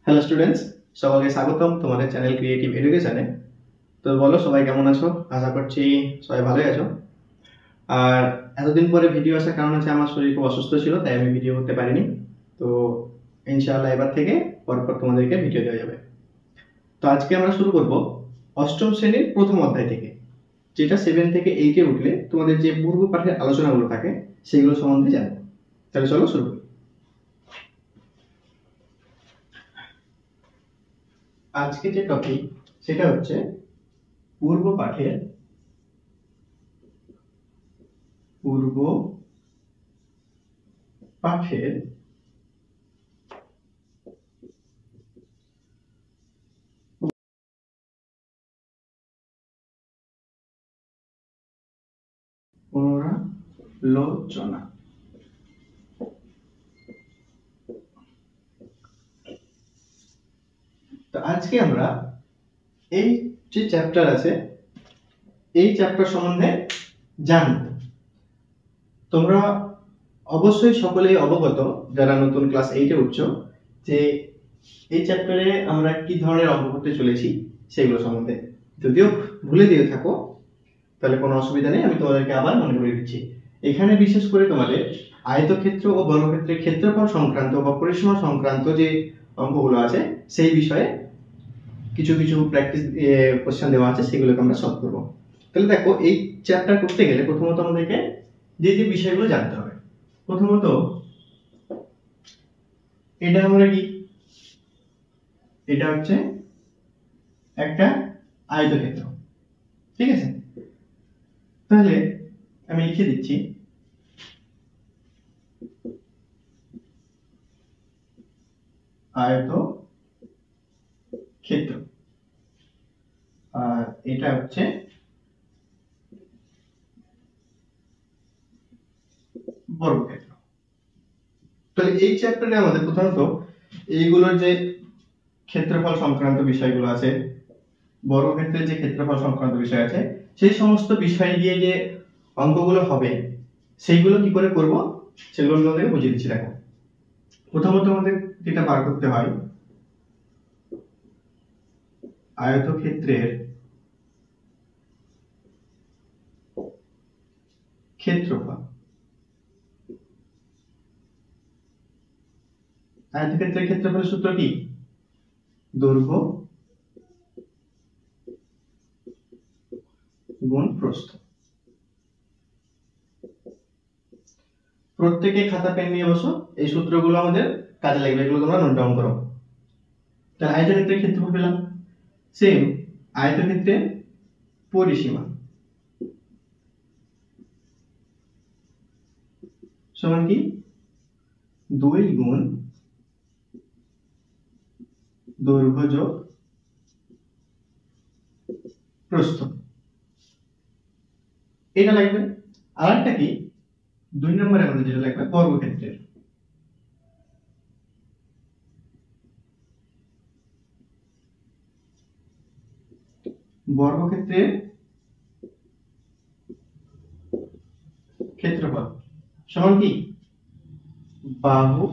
Hello students, সবাইকে স্বাগতম তোমাদের চ্যানেল ক্রিয়েটিভ এডুকেশনে। তো বলো, সবাই কেমন আছো? আশা করছি সবাই ভালোই আছো। আর এতদিন পরে ভিডিও আসার কারণ হচ্ছে আমার শরীর খুব অসুস্থ ছিল, তাই আমি ভিডিও করতে পারিনি। তো ইনশাআল্লাহ এবার থেকে পরপর তোমাদেরকে ভিডিও দেওয়া যাবে। তো আজকে আমরা শুরু করব অষ্টম শ্রেণীর প্রথম অধ্যায় থেকে, যেটা 7 থেকে 8-এ উঠলে তোমাদের যে পূর্ব পাঠের আলোচনাগুলো থাকে সেগুলো সম্বন্ধে জানবো। তাহলে চলো শুরু করি। আজকে যে টপিক সেটা হচ্ছে পূর্ব পাঠের পুনরালোচনা। তো আজকে আমরা এই যে চ্যাপ্টার আছে এই চ্যাপ্টার সম্বন্ধে জানব। তোমরা অবশ্যই সকলেই অবগত, যারা নতুন ক্লাস 8-এ উঠছো, যে এই চ্যাপ্টারে আমরা কি ধরনের অঙ্ক করতে চলেছি সেগুলো সম্বন্ধে। যদিও ভুলে দিয়ে থাকো তাহলে কোনো অসুবিধা নেই, আমি তোমাদেরকে আবার মনে করিয়ে দিচ্ছি। এখানে বিশেষ করে তোমাদের আয়তক্ষেত্র ও বর্গক্ষেত্রের ক্ষেত্রফল সংক্রান্ত বা পরিসীমা সংক্রান্ত যে অঙ্কগুলো আছে সেই বিষয়ে কিছু কিছু প্র্যাকটিস কোশ্চেন দেওয়া আছে, সেগুলোকে আমরা সলভ করব। তাহলে দেখো, এই চ্যাপ্টার করতে গেলে প্রথমত আমাদেরকে যে যে বিষয়গুলো জানতে হবে। প্রথমত এটা আমরা কি, এটা হচ্ছে একটা আয়তক্ষেত্র, ঠিক আছে? তাহলে আমি লিখে দিচ্ছি আয়তক্ষেত্র, আর এটা হচ্ছে বর্গক্ষেত্র। তাহলে এই চ্যাপ্টারে আমাদের প্রথমত এইগুলোর যে ক্ষেত্রফল সংক্রান্ত বিষয়গুলো আছে, বর্গক্ষেত্রের যে ক্ষেত্রফল সংক্রান্ত বিষয় আছে, সেই সমস্ত বিষয় দিয়ে যে অঙ্কগুলো হবে সেইগুলো কি করে করব সেগুলো আমি তোমাদেরকে বুঝিয়ে দিচ্ছি। দেখো, প্রথমত আমাদের যেটা বার করতে হয়, আয়তক্ষেত্রের ক্ষেত্রফল। আয়তক্ষেত্রের ক্ষেত্রফলের সূত্র কি? দৈর্ঘ্য গুণ প্রস্থ। প্রত্যেকে খাতা পেন নিয়ে বসো, এই সূত্রগুলো আমাদের কাজে লাগবে, এগুলো তোমরা নোট ডাউন করো। তাহলে আয়তক্ষেত্রের ক্ষেত্রফল পেলাম, সেম আয়তক্ষেত্রের পরিসীমা সমান কি? 2 গুণ দৈর্ঘ্য যোগ প্রস্থ, এটা লাগবে। আর একটা কি, 2 নম্বরে আমাদের যেটা লাগবে বর্গক্ষেত্রের। বর্গক্ষেত্রের ক্ষেত্রফল সমান কি? বাহু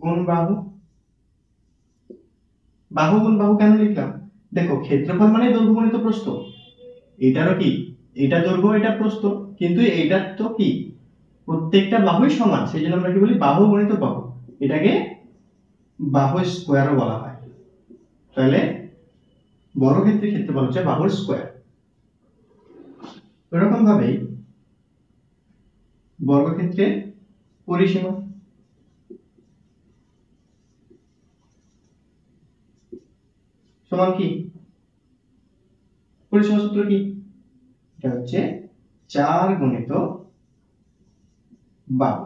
গুণ বাহু। বাহু গুণ বাহু কেন লিখলাম? দেখো, ক্ষেত্রফল মানে দৈর্ঘ্য গুণিত প্রস্থ। এটারও কি, এটা দৈর্ঘ্য এটা প্রস্থ, কিন্তু এইটার তো কি প্রত্যেকটা বাহুই সমান, সেই জন্য আমরা কি বলি বাহু গুণিত বাহু। এটাকে বাহু স্কয়ারও বলা হয়। তাহলে বর্গক্ষেত্রের ক্ষেত্রফল হচ্ছে বাহুর স্কয়ার। এরকম ভাবেই বর্গক্ষেত্রের পরিসীমা সমান কি? পরিসীমা সূত্র কি? এটা হচ্ছে 4 গুণিত বাহু,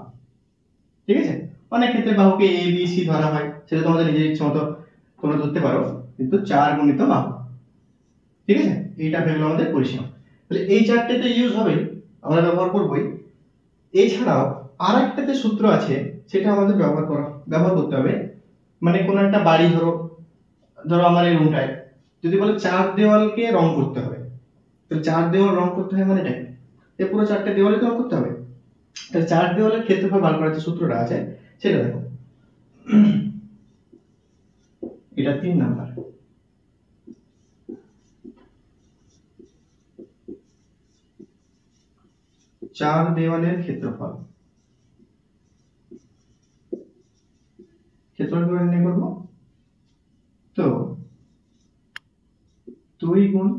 ঠিক আছে? অনেক ক্ষেত্রে বাহুকে এ বি সি ধরা হয়, সেটা তোমাদের নিজের ইচ্ছে মতো তোমরা ধরতে পারো, কিন্তু 4 গুণিত বাহু, ঠিক আছে? এইটা হয়ে গেল আমাদের পরিসীমা। তাহলে এই চারটেতে ইউজ হবে, আমরা ব্যবহার করবই। এছাড়াও আরেকটাতে সূত্র আছে, সেটা আমাদের ব্যবহার করতে হবে। মানে কোন একটা বাড়ি ধরো, আমার এই রুমটায় যদি বলে 4 দেওয়ালকে রং করতে হবে, তাহলে 4 দেওয়াল রং করতে হয় মানে কি? এই পুরো 4টে দেওয়ালে রং করতে হবে। তাহলে 4 দেওয়ালের ক্ষেত্রফল বার করার যে সূত্রটা আছে সেটা দেখো, 3 নাম্বার। চার দেওয়ালের ক্ষেত্রফল কিভাবে নির্ণয় করব? তো 2 গুণ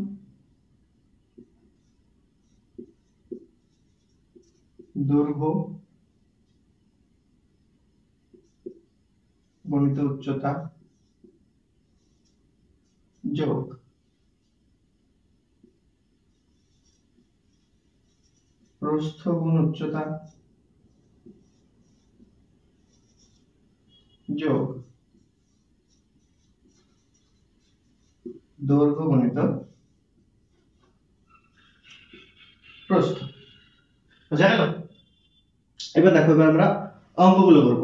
দৈর্ঘ্য গণিত উচ্চতা যোগ প্রস্থ গুণ উচ্চতা যোগ দৈর্ঘ্য গণিত প্রস্থ। বোঝা গেল? এবার দেখো, এবার আমরা অঙ্কগুলো করব।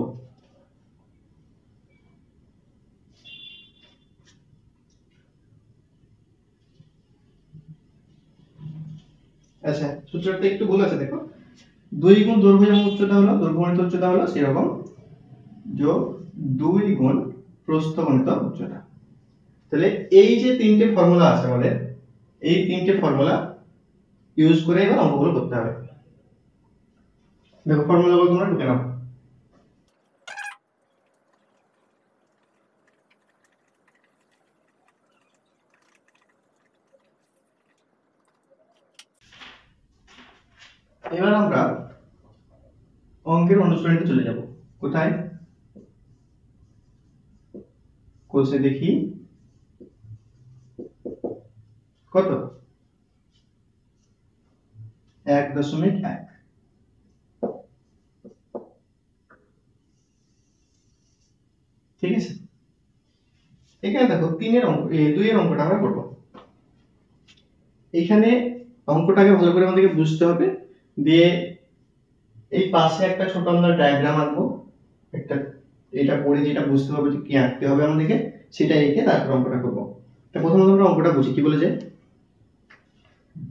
আচ্ছা, সূত্রটা একটু ভুল আছে, দেখো 2 গুণ দৈর্ঘ্য যেমন উচ্চতা হলো, দৈর্ঘ্য গণিত উচ্চতা হলো সেরকম যোগ 2 গুণ প্রস্থ গণিত উচ্চতা। তাহলে এই যে তিনটে ফর্মুলা আছে আমাদের, এই তিনটে ফর্মুলা ইউজ করে এবার অঙ্কগুলো করতে হবে। দেখো ফর্মুলাগুলো তোমরা ঢুকে নাও। এবার আমরা অঙ্কের অনুশীলনীতে চলে যাব। কোথায়? কোষে দেখি কত 1.1। ঠিক আছে, এখানে দেখো 2 এর অঙ্কটা আমরা করব। এখানে অঙ্কটাকে ভালো করে আমাদেরকে বুঝতে হবে, দিয়ে এই পাশে একটা ছোট আমরা ডায়াগ্রাম আঁকবো। একটা এটা পড়ে যেটা বুঝতে হবে যে কি আঁকতে হবে আমাদেরকে, সেটা এঁকে তারপর অঙ্কটা করব। তো প্রথমত আমরা অঙ্কটা বুঝি। কি বলেছে?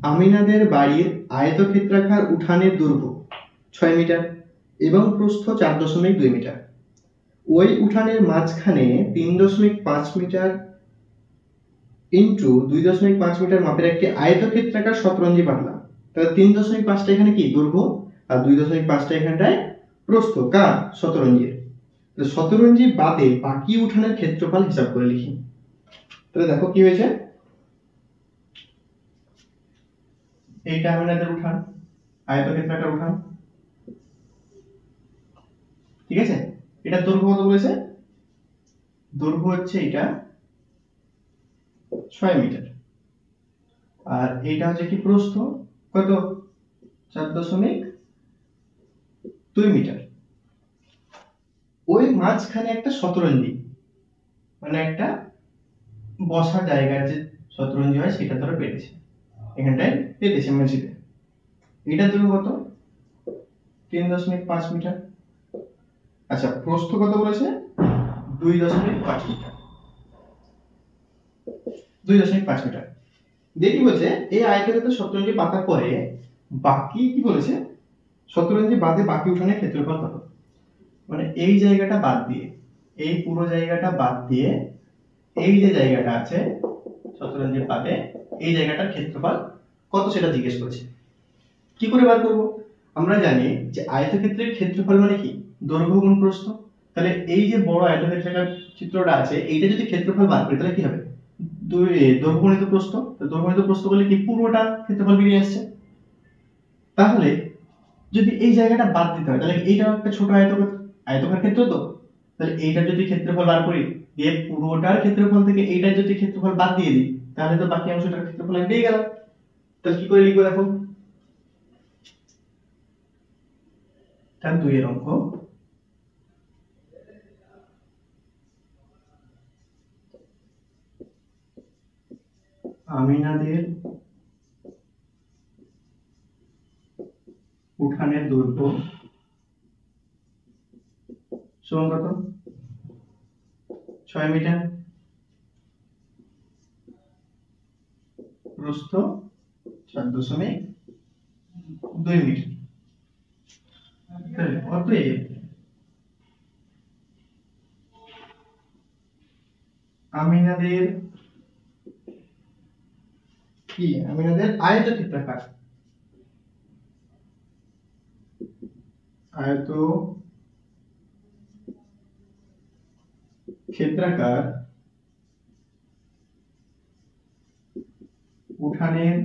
আমিনাদের বাড়ির আয়তক্ষেত্রাকার উঠানের দৈর্ঘ্য 6 মিটার এবং প্রস্থ 4.2 মিটার। ওই উঠানের মাঝখানে 3.5 মিটার ইন্টু 2.5 মিটার মাপের একটি আয়তক্ষেত্রাকার শতরঞ্জি বাঁধলাম। তাহলে 3.5টা এখানে কি দৈর্ঘ্য, আর 2.5টা এখানটায় প্রস্থ। কার? শতরঞ্জির। তাহলে শতরঞ্জি বাদে বাকি উঠানের ক্ষেত্রফল হিসাব করে লিখি। তাহলে দেখো কি হয়েছে, এইটা আমাদের উঠান, আয়তক্ষেত্রাকার উঠান। ঠিক আছে, এটা দৈর্ঘ্য কত বলেছে? দৈর্ঘ্য হচ্ছে এটা 6 মিটার, আর এইটা হচ্ছে কি প্রস্থ কত? 4.2 মিটার। ওই মাঝখানে একটা শতরঞ্জি, মানে একটা বসার জায়গার যে শতরঞ্জি হয় সেটা ধরে পেতেছে, এখানটায় পেতেছে মেঝেতে। এটা দৈর্ঘ্য কত? 3.5 মিটার। আচ্ছা, প্রস্থ কত বলেছে? 2.5 মিটার। 2.5 মিটার। দেখি বলছে এই আয়তক্ষেত্র শতরঞ্জি পাতার পরে বাকি কি বলেছে, শতরঞ্জি বাদে বাকি উঠানের ক্ষেত্রফল কত। মানে এই জায়গাটা বাদ দিয়ে, এই পুরো জায়গাটা বাদ দিয়ে এই যে জায়গাটা আছে শতরঞ্জি বাদে, এই জায়গাটার ক্ষেত্রফল কত সেটা জিজ্ঞেস করেছে। কি করে বার করব? আমরা জানি যে আয়তক্ষেত্রের ক্ষেত্রফল মানে কি? দৈর্ঘ্য গুণ প্রস্থ। তাহলে এই যে বড় আয়তক্ষেত্রাকার চিত্রটা আছে, এইটা যদি ক্ষেত্রফল বার করি তাহলে কি হবে? দৈর্ঘ্য গুণিত প্রস্থ। তো দৈর্ঘ্য গুণিত প্রস্থ করলে কি পুরোটা ক্ষেত্রফল বেরিয়ে আসছে। তাহলে যদি এই জায়গাটা বাদ দিতে হয় তাহলে এইটাও একটা ছোট আয়তকার ক্ষেত্র। তো তাহলে এইটা যদি ক্ষেত্রফল বার করি, দিয়ে পুরোটার ক্ষেত্রফল থেকে এইটার যদি ক্ষেত্রফল বাদ দিয়ে দিই, তাহলে তো বাকি অংশটার ক্ষেত্রফল আমি পেয়ে গেলাম। তাহলে কি করে লিখবো দেখো, তাহলে 2 এর অঙ্ক। আমিনাদের উঠানের দৈর্ঘ্য সমান কত? 6 মিটার, প্রস্থ 4.2 মিটার। অতএব আমিনাদের কি? আমিনাদের আয়তক্ষেত্রাকার, ক্ষেত্রাকার উঠানের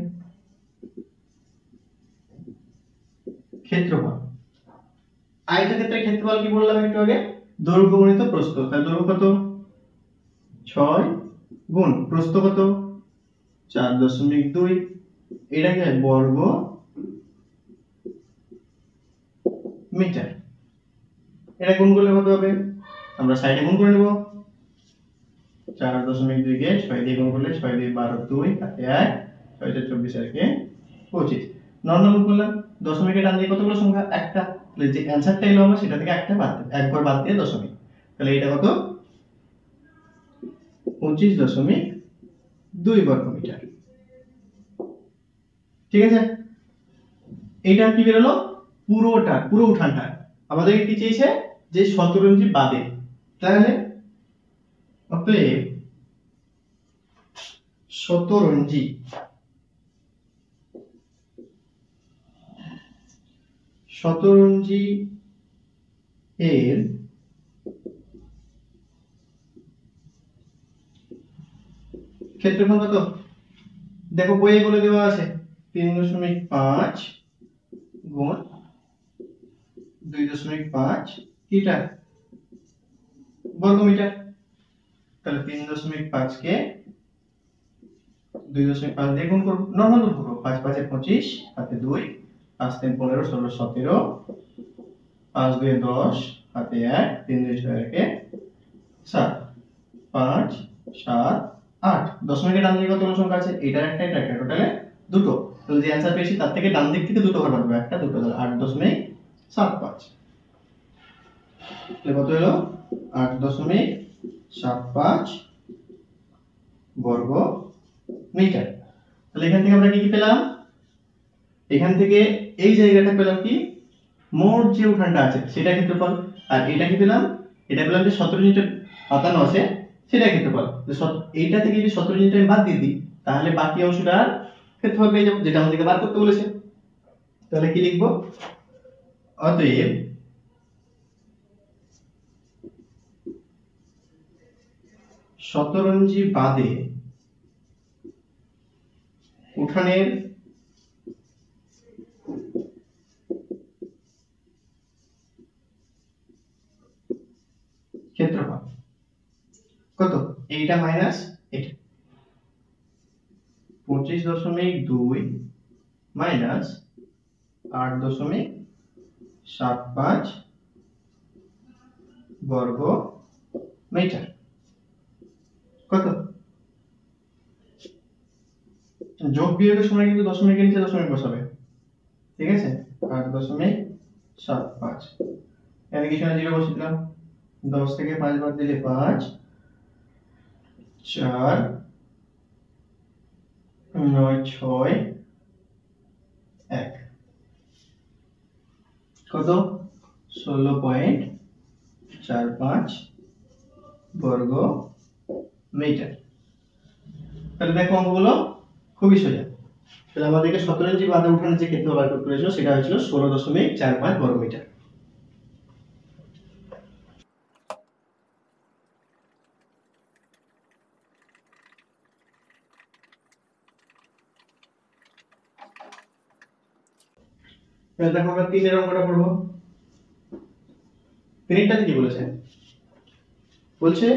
ক্ষেত্রফল। আয়তক্ষেত্রের ক্ষেত্রফল কি বললাম একটু আগে? দৈর্ঘ্য গুণিত প্রস্থ। তাহলে দৈর্ঘ্য কত? 6 গুণ প্রস্থ কত? 4.2। এটা কি বর্গ মিটার। এটা গুণ করলে কত হবে? আমরা সাইডে গুণ করে নেব। 4.2 কে 6 দিয়ে গুণ করলে 6 দিয়ে 12 2 হাতে 1 6 তে 24 আর কে 25। নরমাল গুণ করলাম, দশমিকের ডান দিকে কতগুলো সংখ্যা? একটা। তাহলে যে অ্যানসারটা এলো আমার সেটা থেকে একটা বাদ দেব, একবার বাদ দিয়ে দশমিক। তাহলে এটা কত? 25.2 বর্গ মিটার। ঠিক আছে, এইটা কি বেরোলো? পুরো উঠানটা। আমাদের কি চেয়েছে? যে শতরঞ্জি বাদে। তাহলে অতএব শতরঞ্জি এর ক্ষেত্রফল কত? দেখো বইয়ে বলে দেওয়া আছে 3.5 গুণ 2.5 মিটার বর্গ মিটার। তাহলে 3.5 কে 2.5 দিয়ে গুণ করব, নরমাল গুণ করব। 5 5 এ 25 হাতে 2 5 3 15 16 17 5 2 10 হাতে 1 3 2 6 কে 7 5 7 8। দশমিকের ডান দিকে কতগুলো সংখ্যা আছে? এটার একটা এটা একটা, টোটালে দুটো। তাহলে যে অ্যানসার পেয়েছি তার থেকে ডান দিক থেকে দুটো ঘর বাঁধবো, একটা দুটো, তাহলে 8.75। তাহলে কত হলো? 8.75 বর্গ মিটার। তাহলে এখান থেকে আমরা কি কি পেলাম? এখান থেকে এই জায়গাটা পেলাম কি? মোট যে উঠানটা আছে সেটা ক্ষেত্রফল। আর এটা কি পেলাম? এটা পেলাম যে 17 ইউনিট পাতানো আছে সেটা ক্ষেত্রফল। এইটা থেকে যদি 17 ইউনিট আমি বাদ দিয়ে দিই তাহলে বাকি অংশটা ক্ষেত্রফল পেয়ে যাবো, যেটা আমাদেরকে বার করতে বলেছে। তাহলে কি লিখবো? অতএব শতরঞ্জি বাদে উঠানের ক্ষেত্রফল কত? এইটা মাইনাস এটা, 25.2 মাইনাস 8.75 বর্গ মিটার। কত? যোগ বিয়োগের সময় কিন্তু দশমিকের নিচে দশমিক বসাবে। ঠিক আছে, 8.75। এখানে কিছু না, 0 বসিয়ে দিলাম। 10 থেকে 5 বাদ দিলে 5 4 9 6 1 কত? 16.45 বর্গ মিটার। তাহলে দেখো অঙ্কগুলো খুবই সোজা। তাহলে আমাদেরকে শতরঞ্জি বাঁধে উঠানের যে ক্ষেত্রফল বার করতে হয়েছিল সেটা হয়েছিল 16.45 বর্গ মিটার। এবার দেখো আমরা 3 এর অঙ্কটা করব। 3টাতে কি বলেছে? বলছে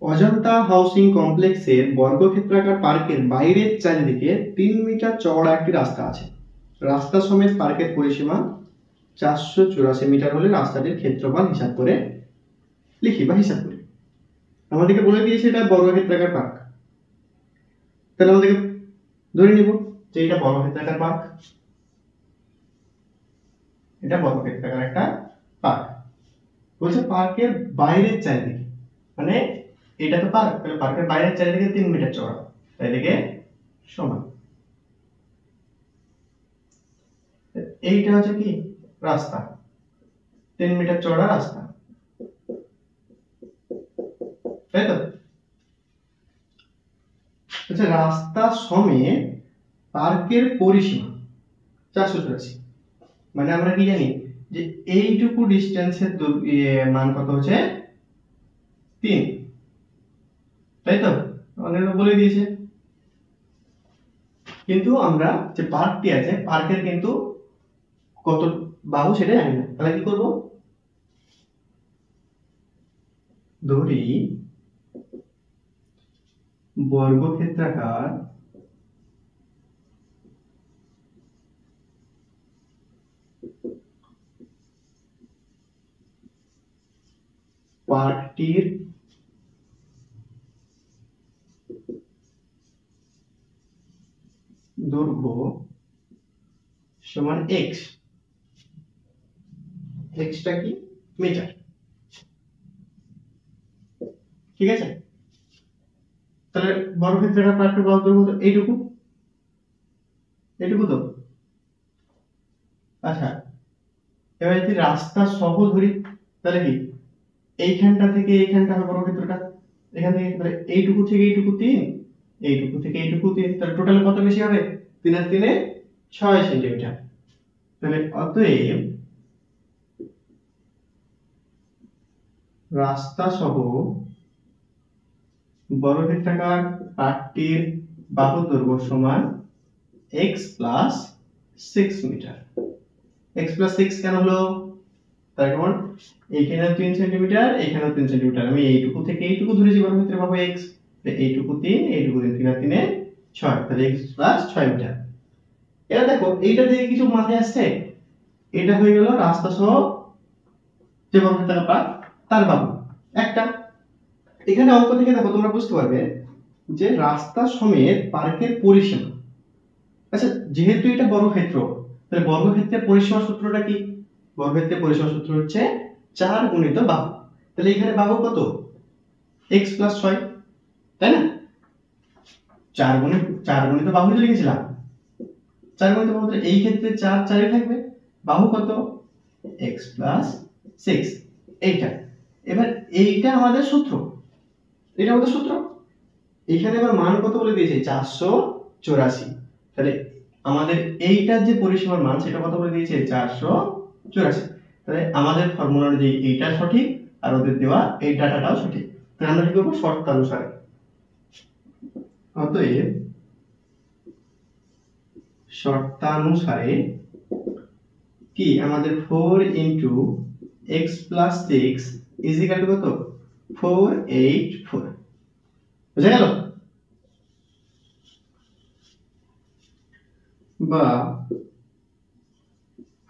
অজন্তা হাউসিং কমপ্লেক্সের বর্গক্ষেত্রাকার পার্কের বাইরের চারিদিকে 3 মিটার চওড়া একটি রাস্তা আছে। রাস্তা সমেত পার্কের পরিসীমা 484 মিটার হলে রাস্তাটির ক্ষেত্রফল হিসাব করে লিখি বা হিসাব করি। আমাদেরকে বলে দিয়েছে এটা বর্গক্ষেত্রাকার পার্ক। তাহলে আমাদেরকে ধরে নিব যে এটা বর্গক্ষেত্রাকার পার্ক, এটা বর্গক্ষেত্রাকার একটা পার্ক। বলছে পার্কের বাইরের চারিদিকে, মানে এটা তো পার্ক, তাহলে পার্কের বাইরের চারিদিকে 3 মিটার চওড়া, তাই দিকে সমান। এইটা হচ্ছে কি? রাস্তা, 3 মিটার চওড়া রাস্তা। তাই তো? আচ্ছা, রাস্তা সমেত পার্কের পরিসীমা 484, মানে আমরা কি জানি যে এইটুকু ডিস্টেন্সের মান কত হচ্ছে 3, তাই তো? অনেক বলে দিয়েছে। কিন্তু আমরা যে পার্কটি আছে পার্কের কিন্তু কত বাহু সেটা জানি না, তাহলে কি করব? ধরি বর্গক্ষেত্রাকার পার্কটির দৈর্ঘ্য সমান x, xটা কি মিটার, ঠিক আছে? তাহলে বর্গক্ষেত্রাকার পার্কের বাহুর দৈর্ঘ্য তো এইটুকু, এইটুকু তো। আচ্ছা, এবার যদি রাস্তা সহ ধরি তাহলে কি এইখানটা থেকে এইখানটা হবে বর্গক্ষেত্রটা, এখান থেকে তাহলে এইটুকু থেকে এইটুকু 3, এইটুকু থেকে এইটুকু 3, তাহলে টোটাল কত বেশি হবে? 3 আর 3 6 সেন্টিমিটার। তাহলে অতএব রাস্তা সহ বর্গক্ষেত্রাকার পার্কটির বাহু দৈর্ঘ্য সমান x প্লাস 6 মিটার। x প্লাস 6 কেন হলো? তার কারণ এইখানে 3 সেন্টিমিটার, এইখানেও 3 সেন্টিমিটার, আমি এইটুকু থেকে এইটুকু ধরেছি বর্গক্ষেত্রের বাহু x, এইটুকু 3, এইটুকু 3 আর 3 6, তাহলে x প্লাস 6 মিটার। এবার দেখো এইটা থেকে কিছু মাথায় আসছে, এটা হয়ে গেল রাস্তা সহ যে বর্গক্ষেত্রাকার পার্ক তার বাহু একটা। এখানে অঙ্ক থেকে দেখো তোমরা বুঝতে পারবে যে রাস্তা সমেত পার্কের পরিসীমা। আচ্ছা, যেহেতু এটা বর্গক্ষেত্র, তাহলে বর্গক্ষেত্রের পরিসীমা সূত্রটা কি? বর্গক্ষেত্রের পরিসীমা সূত্র হচ্ছে 4 গুণিত বাহু। তাহলে এখানে বাহু কত? x প্লাস 6, তাই না? 4 গুণিত বাহু লিখেছিলাম, 4 গুণিত বাহু, এই ক্ষেত্রে 4 4ই থাকবে, বাহু কত? x প্লাস 6, এইটা। এবার এইটা আমাদের সূত্র, এটা আমাদের সূত্র। এখানে আবার মান কত বলে দিয়েছে? 484। তাহলে আমাদের এইটার যে পরিসীমার মান সেটা কত বলে দিয়েছে? 484। তাহলে আমাদের ফর্মুলা অনুযায়ী এইটা সঠিক আর ওদের দেওয়া এই ডাটাটাও সঠিক। তাহলে আমরা কি করব? শর্তানুসারে। অতএব শর্তানুসারে কি আমাদের 4 into x plus 6 is equal to কত? 484। বুঝা গেল? বা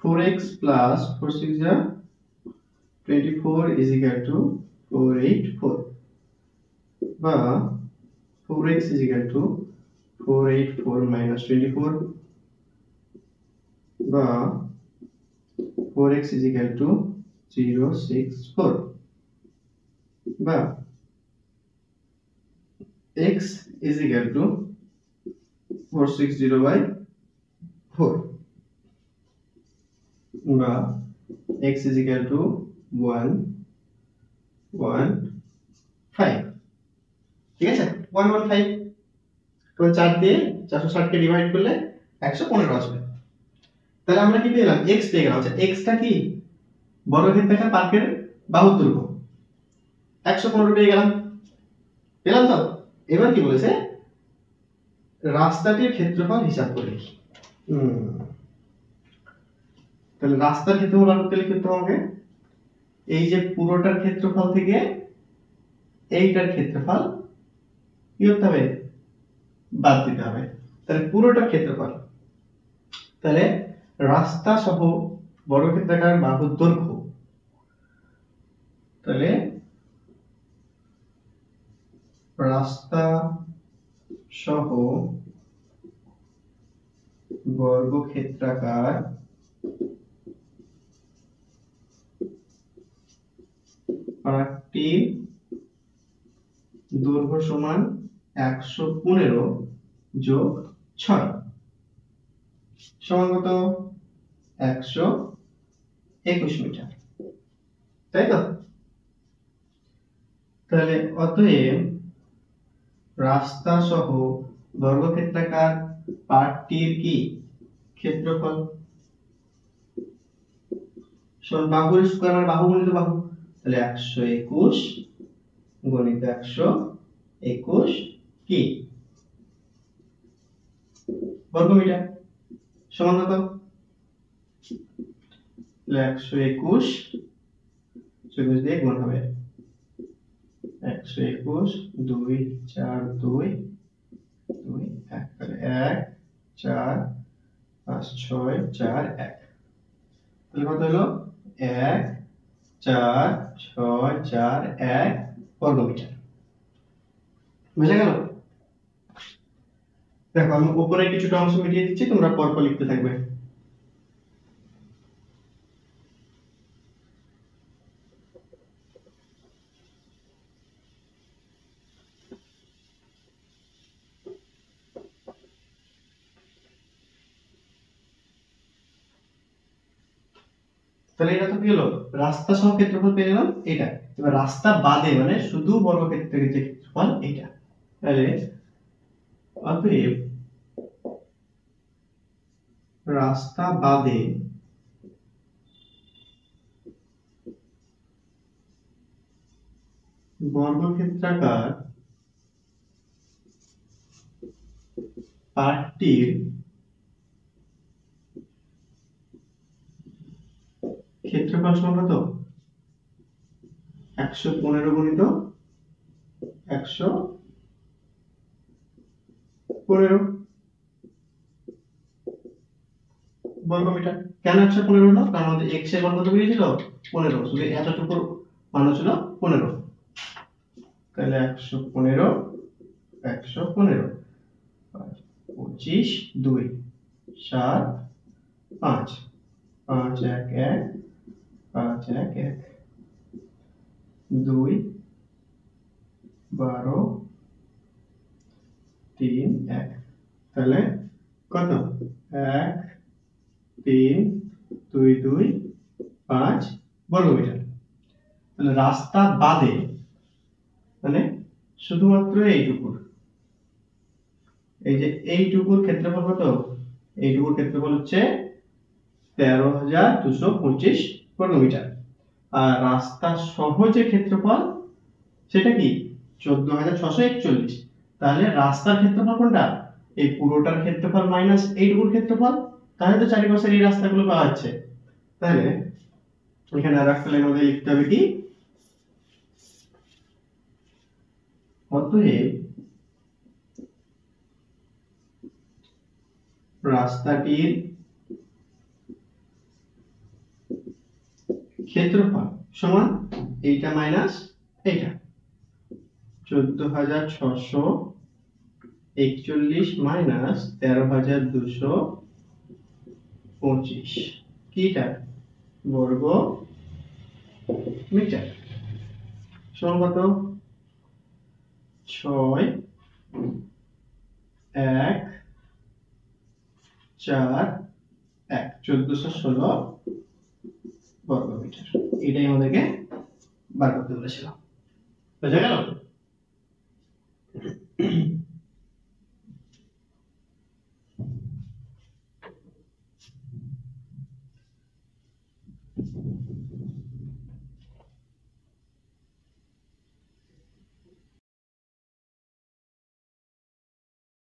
4x plus 4 6 যা 24 is equal to 484, বা 4x is equal to 484 minus 24, বা 4x is equal to 064, বা x is equal to 460 by 4, বা x is equal to 115, ঠিক আছে? 115, তো 4 দিয়ে 460 কে ডিভাইড করলে 115 আসবে। তাহলে আমরা কি পেলাম? x পেয়ে গেলাম। আচ্ছা, x টা কি? বর্গক্ষেত্রাকার পার্কের বাহুর দৈর্ঘ্য 115 পেয়ে গেলাম, পেলাম তো? এবার কি বলেছে? রাস্তাটির ক্ষেত্রফল হিসাব করে লিখি। তাহলে রাস্তার ক্ষেত্রফল করতে লিখতে হবে এই যে পুরোটার ক্ষেত্রফল থেকে এইটার ক্ষেত্রফল কি করতে হবে? বাদ দিতে হবে। তাহলে পুরোটার ক্ষেত্রফল, তাহলে রাস্তা সহ বর্গক্ষেত্রাকার বাহুর দৈর্ঘ্য, তাহলে রাস্তা সহ বর্গক্ষেত্রাকার পার্কটির দৈর্ঘ্য সমান 115 যোগ 6 সমান কত? 121 মিটার, তাই তো? তাহলে অতএব রাস্তা সহ বর্গক্ষেত্রাকার পার্কটির কি ক্ষেত্রফল সমান বাহুর স্কয়ার মানে বাহু গুণিত বাহু, তাহলে 121 গুণিত 121 কি বর্গমিটার সমান কত? 121 24 দিয়ে গুণ হবে, 121 2 4 2 2 1, তাহলে 1 4 5 6 4 1, তাহলে কত হলো 1 4 6 4 1 বর্গমিটার। বুঝা গেল? দেখো আমি উপরে কিছুটা অংশ মিটিয়ে দিচ্ছি, তোমরা পরপর লিখতে থাকবে। তাহলে এটা তো কি হলো, রাস্তা সহ ক্ষেত্রফল পেয়ে গেলাম এটা। এবার রাস্তা বাদে মানে শুধু বর্গক্ষেত্রের যে ক্ষেত্রফল এটা, তাহলে অতএব রাস্তা বাদে বর্গক্ষেত্রাকার পার্কটির ক্ষেত্রফল সমান কত? 115 গুণিত 115 বর্গমিটার। কেন 115 হলো? কারণ আমাদের x এর মান কত বেরিয়েছিল? 15, শুধু এতটুকু মান ছিল 15, তাহলে 115 115 25 2 7 5 5 1 1 5 1 1 2 12 3 1, তাহলে কত? 1 3 2 2 5 বর্গমিটার। তাহলে রাস্তা বাদে মানে শুধুমাত্র এইটুকুর, এই যে এইটুকুর ক্ষেত্রফল কত? এইটুকুর ক্ষেত্রফল হচ্ছে 13,225 বর্গমিটার। আর রাস্তা সহ যে ক্ষেত্রফল সেটা কি? 14,641। তাহলে রাস্তার ক্ষেত্রফল কোনটা? এই পুরোটার ক্ষেত্রফল মাইনাস এইটুকুর ক্ষেত্রফল, তাহলে তো চারিপাশের এই রাস্তাগুলো পাওয়া যাচ্ছে। তাহলে এখানে আর একটা লাইন আমাদের লিখতে হবে কি? অতএব রাস্তাটির ক্ষেত্রফল সমান এইটা মাইনাস এইটা, 14,641 মাইনাস 13,225 কিটা বর্গ মিটার সমান কত? 6 1 4 1, 1416 বর্গমিটার। এটাই আমাদেরকে বার করতে বলেছিল। বুঝা গেল?